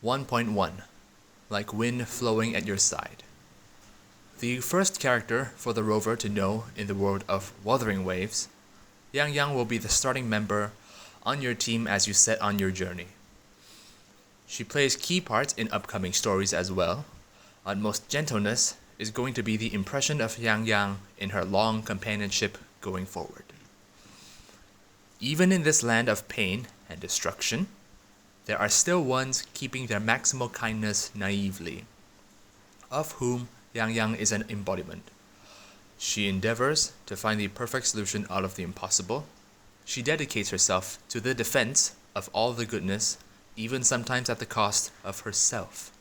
1.1 Like wind flowing at your side. The first character for the rover to know in the world of Wuthering waves, Yangyang will be the starting member on your team as you set on your journey. She plays key parts in upcoming stories as well. Utmost Gentleness is going to be the impression of Yangyang in her long companionship going forward. Even in this land of pain and destruction, there are still ones keeping their maximal kindness naively, of whom Yangyang is an embodiment. She endeavors to find the perfect solution out of the impossible. She dedicates herself to the defense of all the goodness, even sometimes at the cost of herself.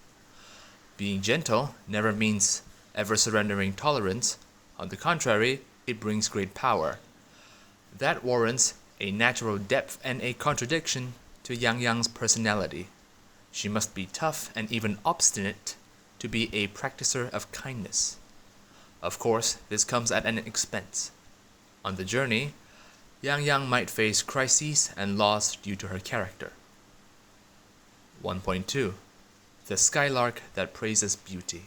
Being gentle never means ever surrendering tolerance. On the contrary, it brings great power. That warrants a natural depth and a contradiction to Yangyang's personality. She must be tough and even obstinate to be a practicer of kindness. Of course, this comes at an expense. On the journey, Yangyang might face crises and loss due to her character. 1.2 The Skylark that praises beauty.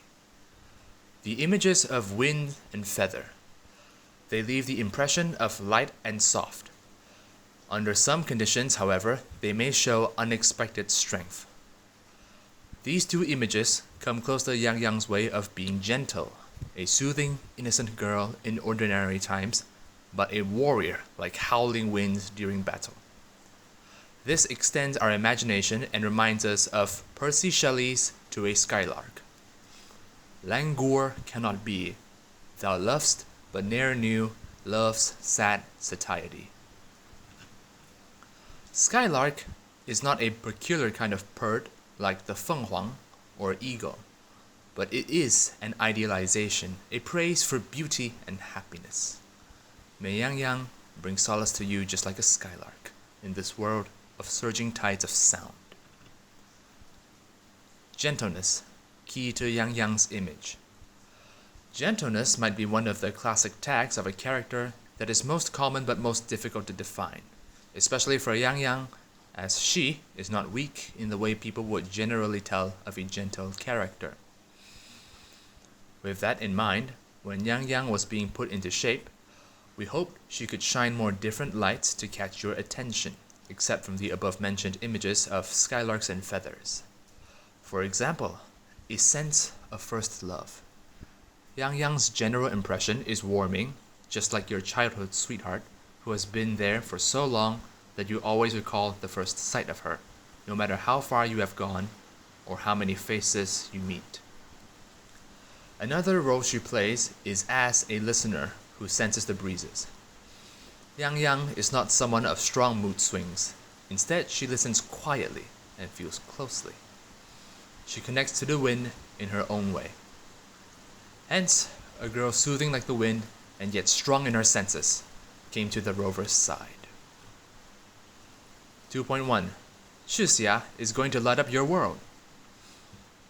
The images of wind and feather. They leave the impression of light and soft. Under some conditions, however, they may show unexpected strength. These two images come close to Yangyang's way of being gentle, a soothing, innocent girl in ordinary times, but a warrior like howling winds during battle. This extends our imagination and reminds us of Percy Shelley's To a Skylark. Languor cannot be, thou lovest, but ne'er knew love's sad satiety. Skylark is not a peculiar kind of bird like the fenghuang or eagle, but it is an idealization, a praise for beauty and happiness. May Yangyang bring solace to you just like a skylark in this world of surging tides of sound. Gentleness, key to Yangyang's image. Gentleness might be one of the classic tags of a character that is most common but most difficult to define, especially for Yangyang, as she is not weak in the way people would generally tell of a gentle character. With that in mind, when Yangyang was being put into shape, we hoped she could shine more different lights to catch your attention, except from the above-mentioned images of skylarks and feathers. For example, a sense of first love. Yangyang's general impression is warming, just like your childhood sweetheart, who has been there for so long that you always recall the first sight of her, no matter how far you have gone or how many faces you meet. Another role she plays is as a listener who senses the breezes. Yangyang is not someone of strong mood swings. Instead, she listens quietly and feels closely. She connects to the wind in her own way. Hence, a girl soothing like the wind and yet strong in her senses came to the rover's side. 2.1 Chixia is going to light up your world.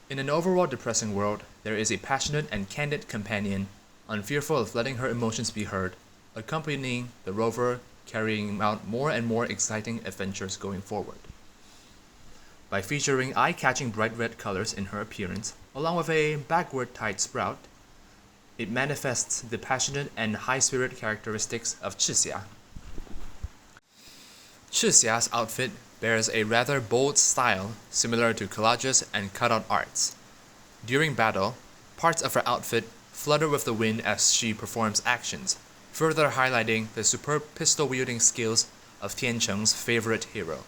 In an overall depressing world, there is a passionate and candid companion, unfearful of letting her emotions be heard, accompanying the rover, carrying out more and more exciting adventures going forward. By featuring eye-catching bright red colors in her appearance, along with a backward-tied sprout, it manifests the passionate and high-spirit characteristics of Chixia. Chixia's outfit bears a rather bold style similar to collages and cutout arts. During battle, parts of her outfit flutter with the wind as she performs actions, further highlighting the superb pistol-wielding skills of Tiancheng's favorite hero.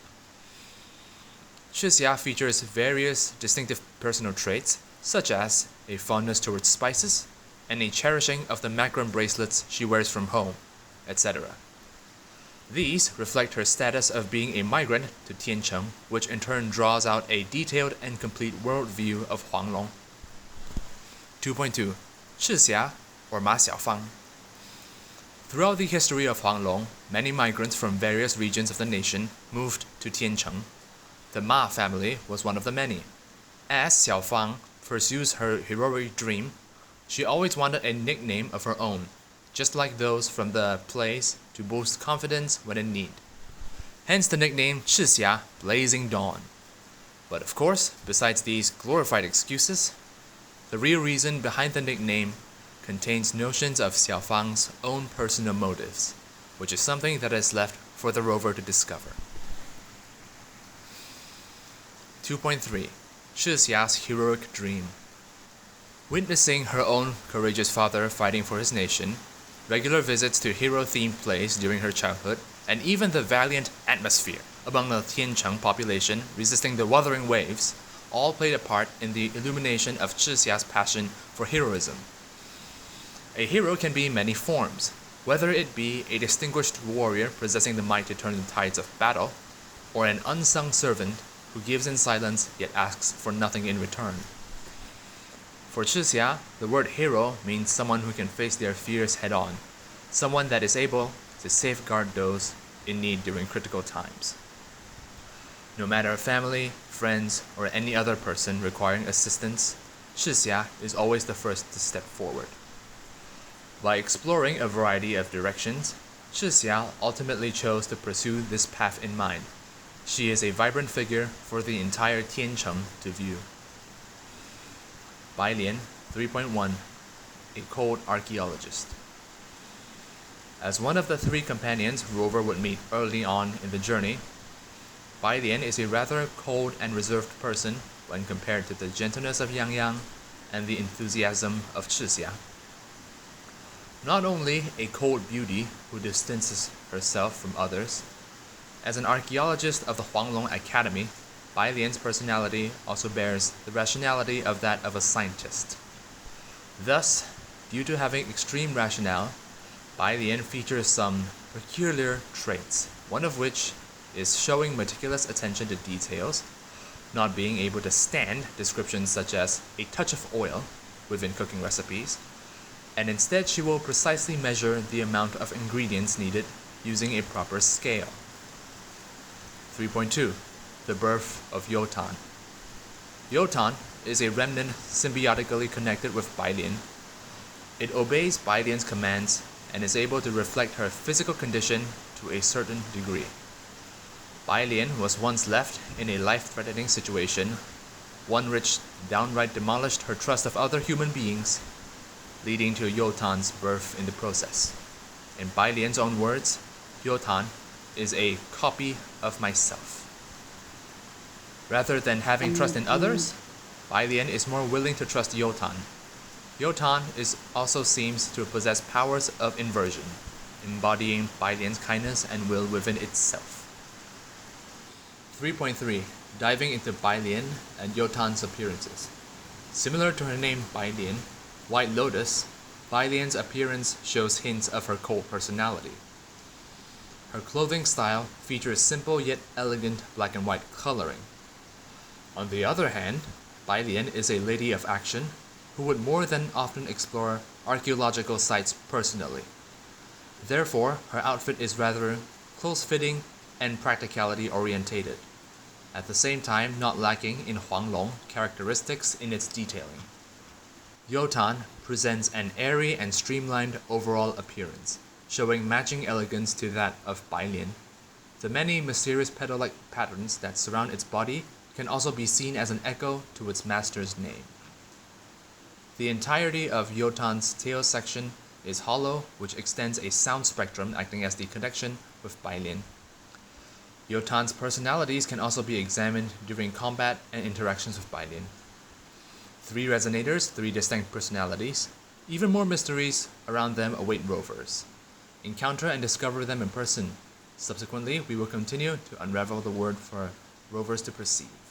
Chixia features various distinctive personal traits, such as a fondness towards spices, and a cherishing of the macron bracelets she wears from home, etc. These reflect her status of being a migrant to Tiancheng, which in turn draws out a detailed and complete worldview of Huanglong. 2.2 Chixia, or Ma Xiaofang. Throughout the history of Huanglong, many migrants from various regions of the nation moved to Tiancheng. The Ma family was one of the many. As Xiaofang pursues her heroic dream, she always wanted a nickname of her own, just like those from the plays, to boost confidence when in need. Hence the nickname Chixia, Blazing Dawn. But of course, besides these glorified excuses, the real reason behind the nickname contains notions of Xiaofang's own personal motives, which is something that is left for the rover to discover. 2.3 Chixia's heroic dream. Witnessing her own courageous father fighting for his nation, regular visits to hero-themed plays during her childhood, and even the valiant atmosphere among the Tiancheng population resisting the Wuthering waves, all played a part in the illumination of Chixia's passion for heroism. A hero can be many forms, whether it be a distinguished warrior possessing the might to turn the tides of battle, or an unsung servant who gives in silence yet asks for nothing in return. For Chixia, the word hero means someone who can face their fears head-on, someone that is able to safeguard those in need during critical times. No matter family, friends, or any other person requiring assistance, Chixia is always the first to step forward. By exploring a variety of directions, Chixia ultimately chose to pursue this path in mind. She is a vibrant figure for the entire Tiancheng to view. Bailian 3.1 A Cold Archaeologist. As one of the three companions Rover would meet early on in the journey, Bailian is a rather cold and reserved person when compared to the gentleness of Yangyang and the enthusiasm of Chixia. Not only a cold beauty who distances herself from others, as an archaeologist of the Huanglong Academy, Bailian's personality also bears the rationality of that of a scientist. Thus, due to having extreme rationale, Bailian features some peculiar traits, one of which is showing meticulous attention to details, not being able to stand descriptions such as a touch of oil within cooking recipes, and instead she will precisely measure the amount of ingredients needed using a proper scale. 3.2 The Birth of Yotan. Yotan is a remnant symbiotically connected with Bailian. It obeys Bailian's commands and is able to reflect her physical condition to a certain degree. Bailian was once left in a life-threatening situation, one which downright demolished her trust of other human beings, leading to Yotan's birth in the process. In Bailian's own words, Yotan is a copy of myself. Rather than having trust in others, Bailian is more willing to trust Yotan. Yotan also seems to possess powers of inversion, embodying Bailian's kindness and will within itself. 3.3 Diving into Bailian and Yotan's appearances. Similar to her name Bailian, White Lotus, Bailian's appearance shows hints of her cold personality. Her clothing style features simple yet elegant black and white coloring. On the other hand, Bailian is a lady of action who would more than often explore archaeological sites personally. Therefore, her outfit is rather close-fitting and practicality-orientated, at the same time not lacking in Huanglong characteristics in its detailing. Yotan presents an airy and streamlined overall appearance, showing matching elegance to that of Bailian. The many mysterious petal-like patterns that surround its body can also be seen as an echo to its master's name. The entirety of Yotan's tail section is hollow, which extends a sound spectrum acting as the connection with Bailian. Yotan's personalities can also be examined during combat and interactions with Bailian. 3 Resonators, 3 distinct personalities. Even more mysteries around them await rovers. Encounter and discover them in person. Subsequently, we will continue to unravel the word for rovers to perceive.